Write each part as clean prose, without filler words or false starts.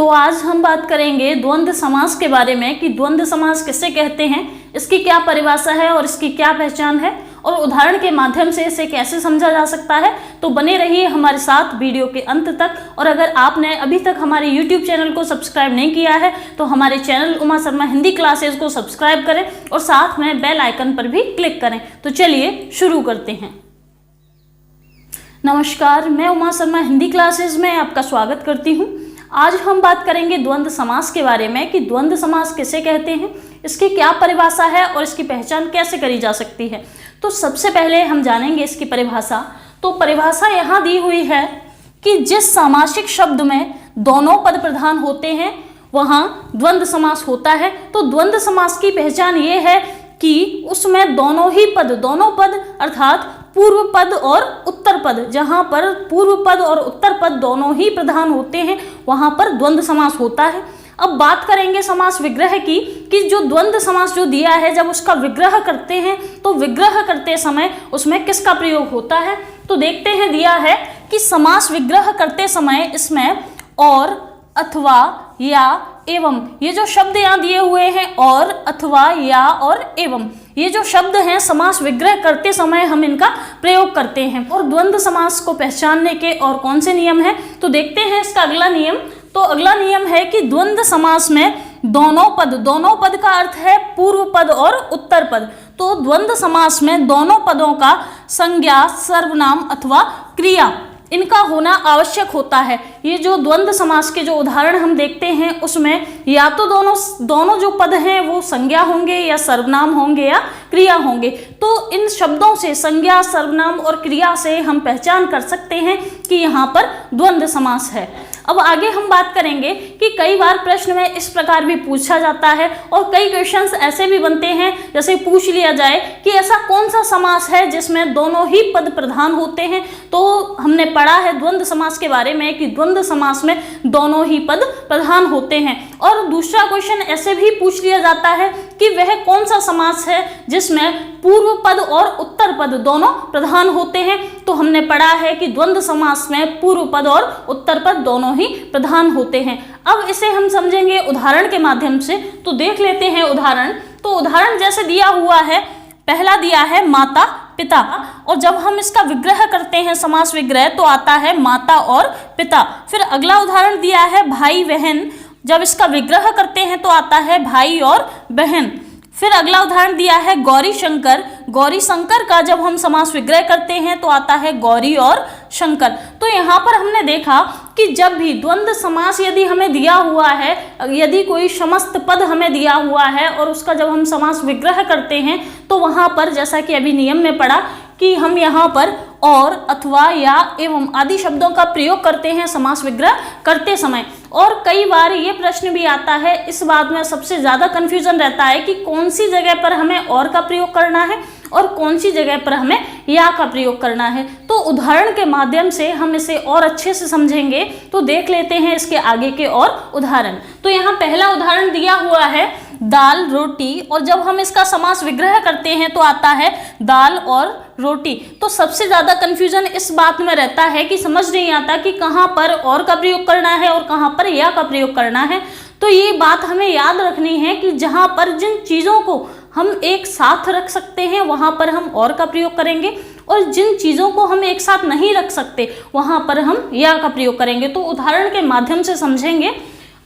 तो आज हम बात करेंगे द्वंद्व समास के बारे में कि द्वंद्व समास किसे कहते हैं, इसकी क्या परिभाषा है और इसकी क्या पहचान है और उदाहरण के माध्यम से इसे कैसे समझा जा सकता है। तो बने रहिए हमारे साथ वीडियो के अंत तक। और अगर आपने अभी तक हमारे YouTube चैनल को सब्सक्राइब नहीं किया है तो हमारे चैनल उमा शर्मा हिंदी क्लासेस को सब्सक्राइब करें और साथ में बेल आइकन पर भी क्लिक करें। तो चलिए शुरू करते हैं। नमस्कार, मैं उमा शर्मा हिंदी क्लासेस में आपका स्वागत करती हूँ। आज हम बात करेंगे द्वंद्व समास के बारे में कि द्वंद्व समास किसे कहते हैं, इसकी क्या परिभाषा है और इसकी पहचान कैसे करी जा सकती है। तो सबसे पहले हम जानेंगे इसकी परिभाषा। तो परिभाषा यहाँ दी हुई है कि जिस सामासिक शब्द में दोनों पद प्रधान होते हैं वहाँ द्वंद्व समास होता है। तो द्वंद्व समास की पहचान ये है कि उसमें दोनों पद अर्थात पूर्व पद और उत्तर पद, जहाँ पर पूर्व पद और उत्तर पद दोनों ही प्रधान होते हैं वहाँ पर द्वंद्व समास होता है। अब बात करेंगे समास विग्रह की कि जो द्वंद्व समास जो दिया है जब उसका विग्रह करते हैं तो विग्रह करते समय उसमें किसका प्रयोग होता है। तो देखते हैं, दिया है कि समास विग्रह करते समय इसमें और, अथवा, या, एवं, ये जो शब्द यहाँ दिए हुए हैं और, अथवा, या और एवं, ये जो शब्द हैं समास विग्रह करते समय हम इनका प्रयोग करते हैं। और द्वंद्व समास को पहचानने के और कौन से नियम हैं तो देखते हैं इसका अगला नियम। तो अगला नियम है कि द्वंद्व समास में दोनों पद का अर्थ है पूर्व पद और उत्तर पद। तो द्वंद्व समास में दोनों पदों का संज्ञा, सर्वनाम अथवा क्रिया इनका होना आवश्यक होता है। ये जो द्वंद्व समास के जो उदाहरण हम देखते हैं उसमें या तो दोनों जो पद हैं वो संज्ञा होंगे या सर्वनाम होंगे या क्रिया होंगे। तो इन शब्दों से, संज्ञा, सर्वनाम और क्रिया से हम पहचान कर सकते हैं कि यहाँ पर द्वंद्व समास है। अब आगे हम बात करेंगे कि कई बार प्रश्न में इस प्रकार भी पूछा जाता है और कई क्वेश्चंस ऐसे भी बनते हैं जैसे पूछ लिया जाए कि ऐसा कौन सा समास है जिसमें दोनों ही पद प्रधान होते हैं। तो हमने पढ़ा है द्वंद्व समास के बारे में कि द्वंद्व समास में दोनों ही पद प्रधान होते हैं। और दूसरा क्वेश्चन ऐसे भी पूछ लिया जाता है कि वह कौन सा समास है जिसमें पूर्व पद और उत्तर पद दोनों प्रधान होते हैं। तो हमने पढ़ा है कि द्वंद्व समास में पूर्व पद और उत्तर पद दोनों ही प्रधान होते हैं। अब इसे हम समझेंगे उदाहरण के माध्यम से। तो देख लेते हैं उदाहरण। तो उदाहरण जैसे दिया हुआ है, पहला दिया है माता पिता, और जब हम इसका विग्रह करते हैं समास विग्रह तो आता है माता और पिता। फिर अगला उदाहरण दिया है भाई बहन, जब इसका विग्रह करते हैं तो आता है भाई और बहन। फिर अगला उदाहरण दिया है गौरी शंकर, गौरी शंकर का जब हम समास विग्रह करते हैं तो आता है गौरी और शंकर। तो यहाँ पर हमने देखा कि जब भी द्वंद्व समास यदि हमें दिया हुआ है, यदि कोई समस्त पद हमें दिया हुआ है और उसका जब हम समास विग्रह करते हैं तो वहाँ पर जैसा कि अभी नियम में पढ़ा कि हम यहाँ पर और, अथवा, या, एवं आदि शब्दों का प्रयोग करते हैं समास विग्रह करते समय। और कई बार ये प्रश्न भी आता है, इस बात में सबसे ज़्यादा कन्फ्यूजन रहता है कि कौन सी जगह पर हमें और का प्रयोग करना है और कौन सी जगह पर हमें या का प्रयोग करना है। तो उदाहरण के माध्यम से हम इसे और अच्छे से समझेंगे। तो देख लेते हैं इसके आगे के और उदाहरण। तो यहाँ पहला उदाहरण दिया हुआ है दाल रोटी, और जब हम इसका समास विग्रह करते हैं तो आता है दाल और रोटी। तो सबसे ज़्यादा कन्फ्यूजन इस बात में रहता है कि समझ नहीं आता कि कहाँ पर और का प्रयोग करना है और कहाँ पर या का प्रयोग करना है। तो ये बात हमें याद रखनी है कि जहाँ पर जिन चीज़ों को हम एक साथ रख सकते हैं वहाँ पर हम और का प्रयोग करेंगे और जिन चीज़ों को हम एक साथ नहीं रख सकते वहाँ पर हम या का प्रयोग करेंगे। तो उदाहरण के माध्यम से समझेंगे।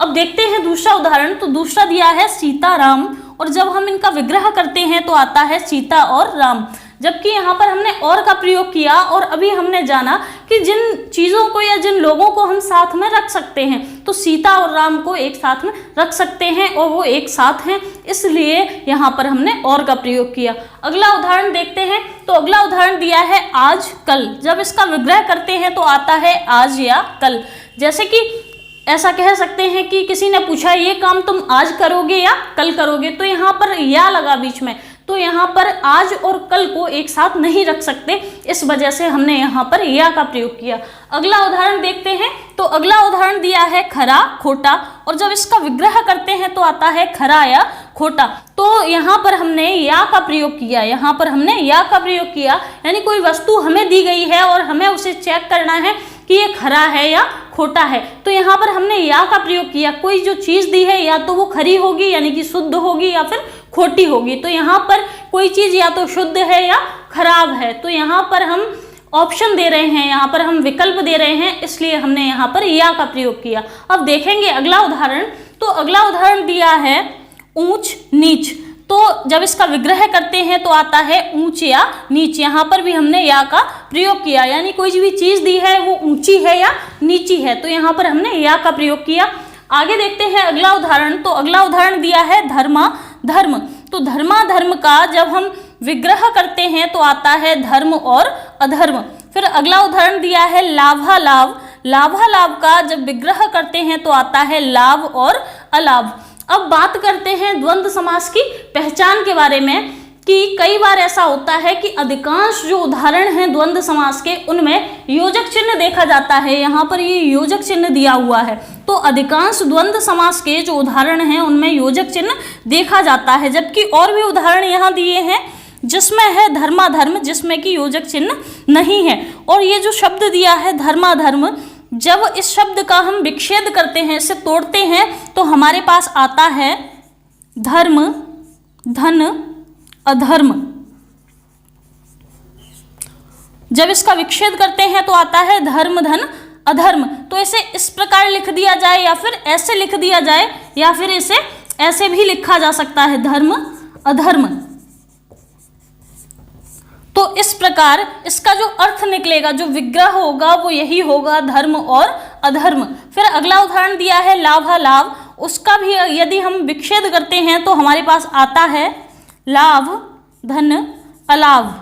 अब देखते हैं दूसरा उदाहरण। तो दूसरा दिया है सीता राम, और जब हम इनका विग्रह करते हैं तो आता है सीता और राम। जबकि यहाँ पर हमने और का प्रयोग किया और अभी हमने जाना कि जिन चीज़ों को या जिन लोगों को हम साथ में रख सकते हैं तो सीता और राम को एक साथ में रख सकते हैं और वो एक साथ हैं, इसलिए यहाँ पर हमने और का प्रयोग किया। अगला उदाहरण देखते हैं। तो अगला उदाहरण दिया है आज कल, जब इसका विग्रह करते हैं तो आता है आज या कल। जैसे कि ऐसा कह सकते हैं कि किसी ने पूछा ये काम तुम आज करोगे या कल करोगे, तो यहाँ पर या लगा बीच में, तो यहाँ पर आज और कल को एक साथ नहीं रख सकते, इस वजह से हमने यहाँ पर या का प्रयोग किया। अगला उदाहरण देखते हैं। तो अगला उदाहरण दिया है खरा खोटा, और जब इसका विग्रह करते हैं तो आता है खरा या खोटा। तो यहाँ पर हमने या का प्रयोग किया, यानी कोई वस्तु हमें दी गई है और हमें उसे चेक करना है कि ये खरा है या खोटा है। तो यहाँ पर हमने या का प्रयोग किया, कोई जो चीज़ दी है या तो वो खरी होगी यानी कि शुद्ध होगी या फिर खोटी होगी। तो यहाँ पर कोई चीज़ या तो शुद्ध है या खराब है, तो यहाँ पर हम ऑप्शन दे रहे हैं, यहाँ पर हम विकल्प दे रहे हैं, इसलिए हमने यहाँ पर या का प्रयोग किया। अब देखेंगे अगला उदाहरण। तो अगला उदाहरण दिया है ऊंच नीच। तो जब इसका विग्रह करते हैं तो आता है ऊंच या नीच। यहाँ पर भी हमने या का प्रयोग किया, यानी कोई भी चीज़ दी है वो ऊंची है या नीची है, तो यहाँ पर हमने या का प्रयोग किया। आगे देखते हैं अगला उदाहरण। तो अगला उदाहरण दिया है धर्मा धर्म। तो धर्मा धर्म का जब हम विग्रह करते हैं तो आता है धर्म और अधर्म। फिर अगला उदाहरण दिया है लाभा लाभ। लाभा लाभ का जब विग्रह करते हैं तो आता है लाभ और अलाभ। अब बात करते हैं द्वंद्व समास की पहचान के बारे में कि कई बार ऐसा होता है कि अधिकांश जो उदाहरण हैं द्वंद्व समास के उनमें योजक चिन्ह देखा जाता है। यहाँ पर ये योजक चिन्ह दिया हुआ है, तो अधिकांश द्वंद्व समास के जो उदाहरण हैं उनमें योजक चिन्ह देखा जाता है, जबकि और भी उदाहरण यहाँ दिए हैं जिसमें है धर्माधर्म, जिसमें कि योजक चिन्ह नहीं है। और ये जो शब्द दिया है धर्माधर्म, जब इस शब्द का हम विच्छेद करते हैं, इसे तोड़ते हैं, तो हमारे पास आता है धर्म धन अधर्म। जब इसका विच्छेद करते हैं तो आता है धर्म धन अधर्म। तो इसे इस प्रकार लिख दिया जाए या फिर ऐसे लिख दिया जाए, या फिर इसे ऐसे भी लिखा जा सकता है धर्म अधर्म। तो इस प्रकार इसका जो अर्थ निकलेगा, जो विग्रह होगा वो यही होगा धर्म और अधर्म। फिर अगला उदाहरण दिया है लाभा लाभ। उसका भी यदि हम विच्छेद करते हैं तो हमारे पास आता है लाभ धन अलाभ।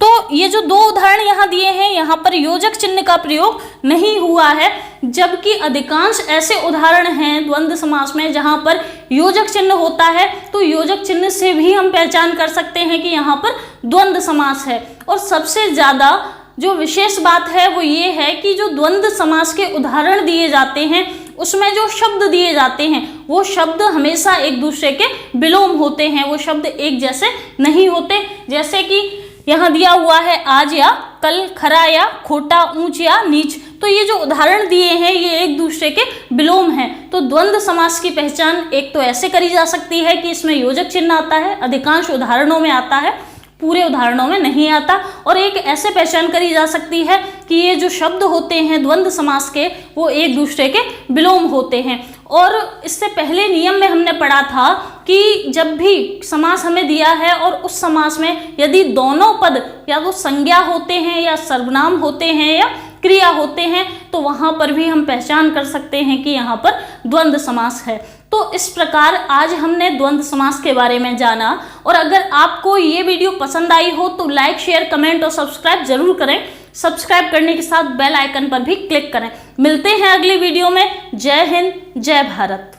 तो ये जो दो उदाहरण यहाँ दिए हैं, यहाँ पर योजक चिन्ह का प्रयोग नहीं हुआ है, जबकि अधिकांश ऐसे उदाहरण हैं द्वंद्व समास में जहाँ पर योजक चिन्ह होता है। तो योजक चिन्ह से भी हम पहचान कर सकते हैं कि यहाँ पर द्वंद्व समास है। और सबसे ज़्यादा जो विशेष बात है वो ये है कि जो द्वंद्व समास के उदाहरण दिए जाते हैं उसमें जो शब्द दिए जाते हैं वो शब्द हमेशा एक दूसरे के विलोम होते हैं, वो शब्द एक जैसे नहीं होते। जैसे कि यहाँ दिया हुआ है आज या कल, खरा या खोटा, ऊंच या नीच। तो ये जो उदाहरण दिए हैं ये एक दूसरे के विलोम हैं। तो द्वंद्व समास की पहचान एक तो ऐसे करी जा सकती है कि इसमें योजक चिन्ह आता है, अधिकांश उदाहरणों में आता है, पूरे उदाहरणों में नहीं आता। और एक ऐसे पहचान करी जा सकती है कि ये जो शब्द होते हैं द्वंद्व समास के वो एक दूसरे के विलोम होते हैं। और इससे पहले नियम में हमने पढ़ा था कि जब भी समास हमें दिया है और उस समास में यदि दोनों पद या तो संज्ञा होते हैं या सर्वनाम होते हैं या क्रिया होते हैं तो वहाँ पर भी हम पहचान कर सकते हैं कि यहाँ पर द्वंद्व समास है। तो इस प्रकार आज हमने द्वंद्व समास के बारे में जाना। और अगर आपको ये वीडियो पसंद आई हो तो लाइक, शेयर, कमेंट और सब्सक्राइब जरूर करें। सब्सक्राइब करने के साथ बेल आइकन पर भी क्लिक करें। मिलते हैं अगली वीडियो में। जय हिंद, जय भारत।